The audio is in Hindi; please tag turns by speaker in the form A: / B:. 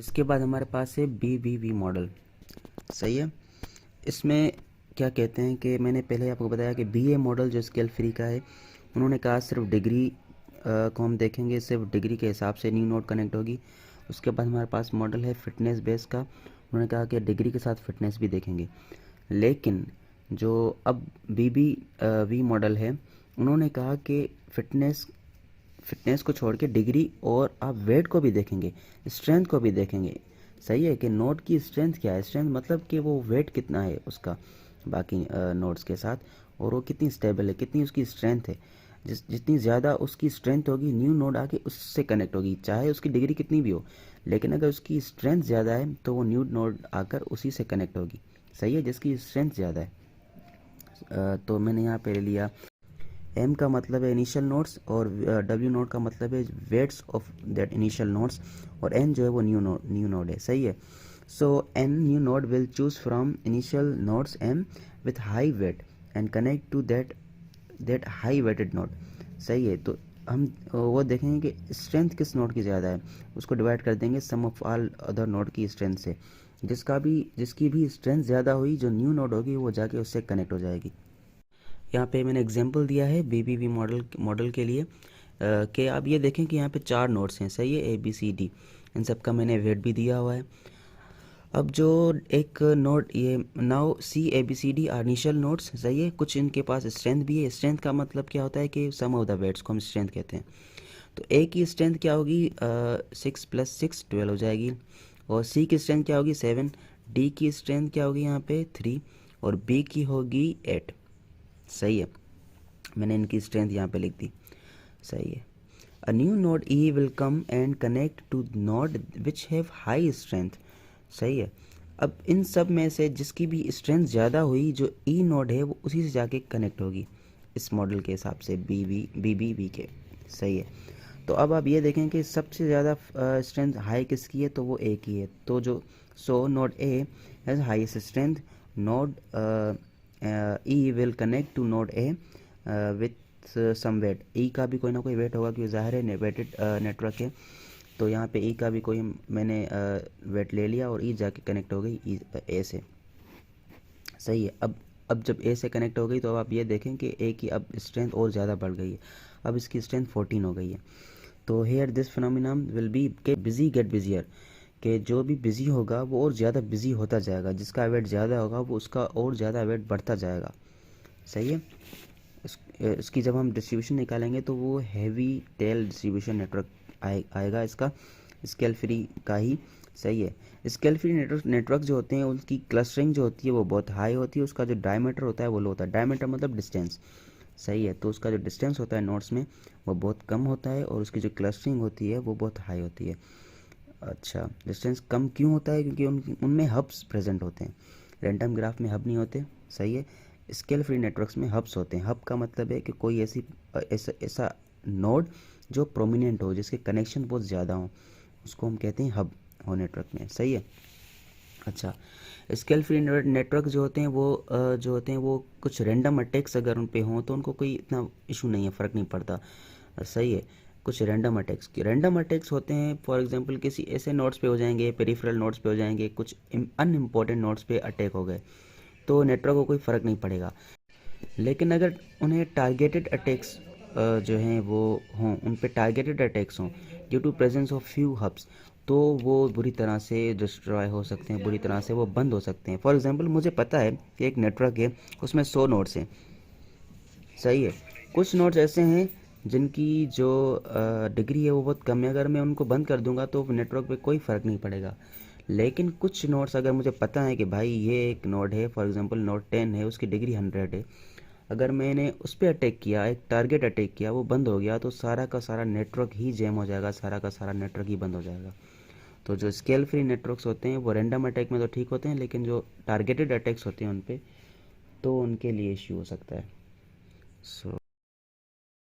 A: इसके बाद हमारे पास है BBB मॉडल। सही है। इसमें क्या कहते हैं कि मैंने पहले आपको बताया कि BA मॉडल जो स्केल फ्री का है, उन्होंने कहा सिर्फ डिग्री को हम देखेंगे, सिर्फ डिग्री के हिसाब से न्यू नोड कनेक्ट होगी। उसके बाद हमारे पास मॉडल है फिटनेस बेस का, उन्होंने कहा कि डिग्री के साथ फिटनेस भी देखेंगे। लेकिन जो अब BBV मॉडल है, उन्होंने कहा कि फिटनेस को छोड़ के डिग्री और आप वेट को भी देखेंगे, स्ट्रेंथ को भी देखेंगे। सही है कि नोट की स्ट्रेंथ क्या है, स्ट्रेंथ मतलब कि वो वेट कितना है उसका बाकी नोट्स के साथ, और वो कितनी स्टेबल है, कितनी उसकी स्ट्रेंथ है। जितनी ज़्यादा उसकी स्ट्रेंथ होगी, न्यू नोड आके उससे कनेक्ट होगी, चाहे उसकी डिग्री कितनी भी हो। लेकिन अगर उसकी स्ट्रेंथ ज़्यादा है तो वो न्यू नोड आकर उसी से कनेक्ट होगी। सही है, जिसकी स्ट्रेंथ ज़्यादा है। तो मैंने यहाँ पे ले लिया, एम का मतलब है इनिशियल नोड्स, और डब्ल्यू नोड का मतलब है weights of that initial nodes, और एन जो है वो न्यू नोड है। सही है। So N new node will choose from initial nodes M with high weight and connect to that high weighted node. सही है। तो हम वो देखेंगे कि स्ट्रेंथ किस नोड की ज़्यादा है, उसको डिवाइड कर देंगे सम ऑफ ऑल अदर नोड की स्ट्रेंथ से। जिसकी भी स्ट्रेंथ ज़्यादा हुई, जो न्यू नोड होगी वो जाके उससे कनेक्ट हो जाएगी। यहाँ पे मैंने एग्जांपल दिया है BBB मॉडल के लिए कि आप ये देखें कि यहाँ पे 4 नोड्स हैं। सही है, ABCD, इन सब का मैंने वेट भी दिया हुआ है। अब जो एक नोड, ये now CABCD are initial nodes. सही है। कुछ इनके पास स्ट्रेंथ भी है। स्ट्रेंथ का मतलब क्या होता है कि सम ऑफ द वेट्स को हम स्ट्रेंथ कहते हैं। तो A की स्ट्रेंथ क्या होगी, 6 + 6 12 हो जाएगी। और C की स्ट्रेंथ क्या होगी, 7। D की स्ट्रेंथ क्या होगी यहाँ पे, 3। और B की होगी 8। सही है। मैंने इनकी स्ट्रेंथ यहाँ पे लिख दी। सही है। A new node E will come and connect to node which have high strength. सही है। अब इन सब में से जिसकी भी स्ट्रेंथ ज़्यादा हुई, जो ई नोड है वो उसी से जाके कनेक्ट होगी इस मॉडल के हिसाब से, BBB के। सही है। तो अब आप ये देखें कि सबसे ज़्यादा स्ट्रेंथ हाई किसकी है, तो वो ए की है। तो जो node A has highest strength, node E will connect to node A with some weight. E का भी कोई ना कोई वेट होगा, क्योंकि ज़ाहिर है वेटेड नेटवर्क है। तो यहाँ पे ई का भी कोई मैंने वेट ले लिया, और ई जाके कनेक्ट हो गई ए से। सही है। अब जब ए से कनेक्ट हो गई, तो अब आप ये देखें कि ए की अब स्ट्रेंथ और ज़्यादा बढ़ गई है। अब इसकी स्ट्रेंथ 14 हो गई है। तो here this phenomenon will be के बिजी गेट बिजियर, कि जो भी बिजी होगा वो और ज़्यादा बिजी होता जाएगा, जिसका वेट ज़्यादा होगा वो उसका और ज़्यादा वेट बढ़ता जाएगा। सही है। इसकी जब हम डिस्ट्रीब्यूशन निकालेंगे तो वो हैवी टेल डिस्ट्रीब्यूशन नेटवर्क आएगा इसका, स्केल फ्री का ही। सही है। स्केल फ्री नेटवर्क जो होते हैं उनकी क्लस्टरिंग जो होती है वो बहुत हाई होती है, उसका जो डायमीटर होता है वो लो होता है। डायमीटर मतलब डिस्टेंस। सही है। तो उसका जो डिस्टेंस होता है नोड्स में वो बहुत कम होता है, और उसकी जो क्लस्टरिंग होती है वो बहुत हाई होती है। अच्छा, डिस्टेंस कम क्यों होता है, क्योंकि उनमें हब्स प्रेजेंट होते हैं। रैंडम ग्राफ में हब नहीं होते। सही है। स्केल फ्री नेटवर्क्स में हब्स होते हैं। हब का मतलब है कि कोई ऐसा नोड जो प्रोमिनेंट हो, जिसके कनेक्शन बहुत ज़्यादा हो, उसको हम कहते हैं हब हो नेटवर्क में। सही है। अच्छा, स्केल फ्री नेटवर्क जो होते हैं वो कुछ रैंडम अटैक्स अगर उन पे हों तो उनको कोई इतना इशू नहीं है, फ़र्क नहीं पड़ता। सही है। कुछ रैंडम अटैक्स होते हैं, फॉर एग्जांपल किसी ऐसे नोड्स पे हो जाएंगे, पेरिफेरल नोड्स पे हो जाएंगे, कुछ अनइम्पोर्टेंट नोड्स पे अटैक हो गए, तो नेटवर्क को कोई फ़र्क नहीं पड़ेगा। लेकिन अगर उन्हें टारगेटेड अटैक्स जो हैं वो हों, उन पे टारगेटेड अटैक्स हों due to presence of few hubs, तो वो बुरी तरह से डिस्ट्रॉय हो सकते हैं, बुरी तरह से वो बंद हो सकते हैं। फॉर एग्जांपल मुझे पता है कि एक नेटवर्क है, उसमें 100 नोड्स हैं। सही है। कुछ नोड्स ऐसे हैं जिनकी जो डिग्री है वो बहुत कम है, अगर मैं उनको बंद कर दूंगा तो नेटवर्क पे कोई फ़र्क नहीं पड़ेगा। लेकिन कुछ नोड्स अगर मुझे पता है कि भाई ये एक नोड है, फॉर एग्जांपल नोड 10 है, उसकी डिग्री 100 है, अगर मैंने उस पर अटैक किया, एक टारगेट अटैक किया, वो बंद हो गया, तो सारा का सारा नेटवर्क ही जैम हो जाएगा, सारा का सारा नेटवर्क ही बंद हो जाएगा। तो जो स्केल फ्री नेटवर्क्स होते हैं वो रैंडम अटैक में तो ठीक होते हैं, लेकिन जो टारगेटेड अटैक्स होते हैं उन पे, तो उनके लिए इश्यू हो सकता है। सो